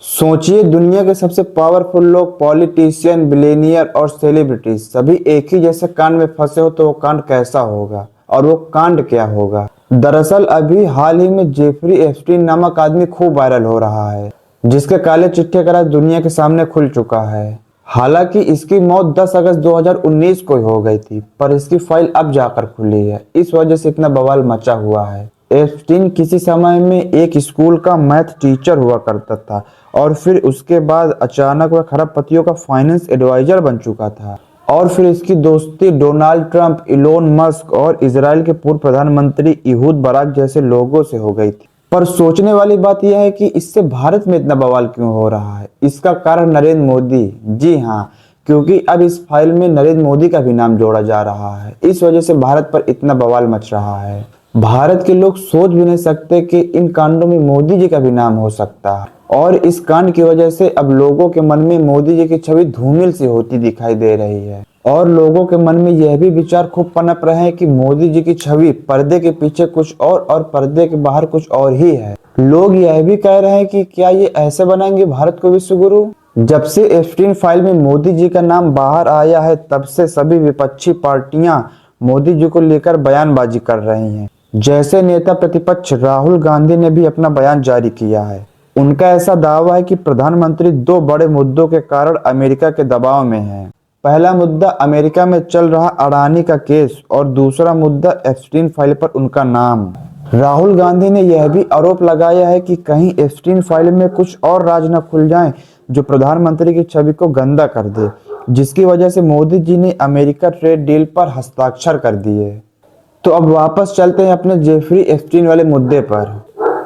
सोचिए, दुनिया के सबसे पावरफुल लोग, पॉलिटिशियन, बिलियनियर और सेलिब्रिटीज सभी एक ही जैसे कांड में फंसे हो तो वो कांड कैसा होगा और वो कांड क्या होगा। दरअसल अभी हाल ही में जेफरी एप्स्टीन नामक आदमी खूब वायरल हो रहा है, जिसके काले चिट्ठे का राज दुनिया के सामने खुल चुका है। हालांकि इसकी मौत 10 अगस्त 2019 को ही हो गई थी, पर इसकी फाइल अब जाकर खुली है। इस वजह से इतना बवाल मचा हुआ है। एप्स्टीन किसी समय में एक स्कूल का मैथ टीचर हुआ करता था और फिर उसके बाद अचानक वह खरबपतियों का फाइनेंस एडवाइजर बन चुका था। और फिर इसकी दोस्ती डोनाल्ड ट्रंप, इलोन मस्क और इजराइल के पूर्व प्रधानमंत्री इहूद बाराक जैसे लोगों से हो गई थी। पर सोचने वाली बात यह है कि इससे भारत में इतना बवाल क्यों हो रहा है। इसका कारण नरेंद्र मोदी। जी हाँ, क्योंकि अब इस फाइल में नरेंद्र मोदी का भी नाम जोड़ा जा रहा है। इस वजह से भारत पर इतना बवाल मच रहा है। भारत के लोग सोच भी नहीं सकते कि इन कांडों में मोदी जी का भी नाम हो सकता है। और इस कांड की वजह से अब लोगों के मन में मोदी जी की छवि धूमिल सी होती दिखाई दे रही है। और लोगों के मन में यह भी विचार खूब पनप रहे हैं कि मोदी जी की छवि पर्दे के पीछे कुछ और पर्दे के बाहर कुछ और ही है। लोग यह भी कह रहे हैं कि क्या ये ऐसे बनाएंगे भारत को विश्व गुरु। जब से एप्स्टीन फाइल में मोदी जी का नाम बाहर आया है, तब से सभी विपक्षी पार्टियां मोदी जी को लेकर बयानबाजी कर रही हैं। जैसे नेता प्रतिपक्ष राहुल गांधी ने भी अपना बयान जारी किया है। उनका ऐसा दावा है कि प्रधानमंत्री दो बड़े मुद्दों के कारण अमेरिका के दबाव में हैं। पहला मुद्दा अमेरिका में चल रहा अडानी का केस और दूसरा मुद्दा एप्स्टीन फाइल पर उनका नाम। राहुल गांधी ने यह भी आरोप लगाया है कि कहीं एप्स्टीन फाइल में कुछ और राज न खुल जाएं जो प्रधानमंत्री की छवि को गंदा कर दे, जिसकी वजह से मोदी जी ने अमेरिका ट्रेड डील पर हस्ताक्षर कर दिए। तो अब वापस चलते हैं अपने जेफरी एप्स्टीन वाले मुद्दे पर।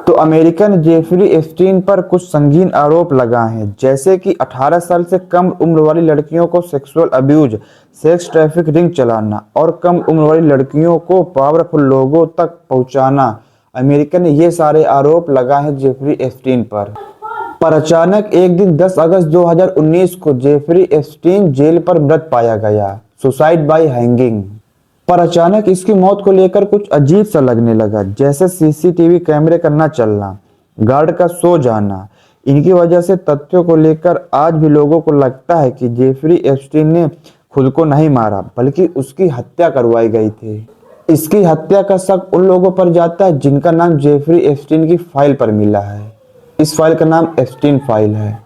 तो अमेरिका ने जेफरी एप्स्टीन पर कुछ संगीन आरोप लगाए हैं, जैसे कि 18 साल से कम उम्र वाली लड़कियों को sexual abuse, sex traffic ring चलाना और कम उम्र वाली लड़कियों को पावरफुल लोगों तक पहुंचाना। अमेरिका ने ये सारे आरोप लगाए हैं जेफरी एप्स्टीन पर अचानक एक दिन 10 अगस्त 2019 को जेफरी एप्स्टीन जेल पर मृत पाया गया, सुसाइड बाय हैंगिंग। पर अचानक इसकी मौत को लेकर कुछ अजीब सा लगने लगा, जैसे सीसीटीवी कैमरे का न चलना, गार्ड का सो जाना। इनकी वजह से तथ्यों को लेकर आज भी लोगों को लगता है कि जेफरी एप्स्टीन ने खुद को नहीं मारा, बल्कि उसकी हत्या करवाई गई थी। इसकी हत्या का शक उन लोगों पर जाता है जिनका नाम जेफरी एप्स्टीन की फाइल पर मिला है। इस फाइल का नाम एप्स्टीन फाइल है।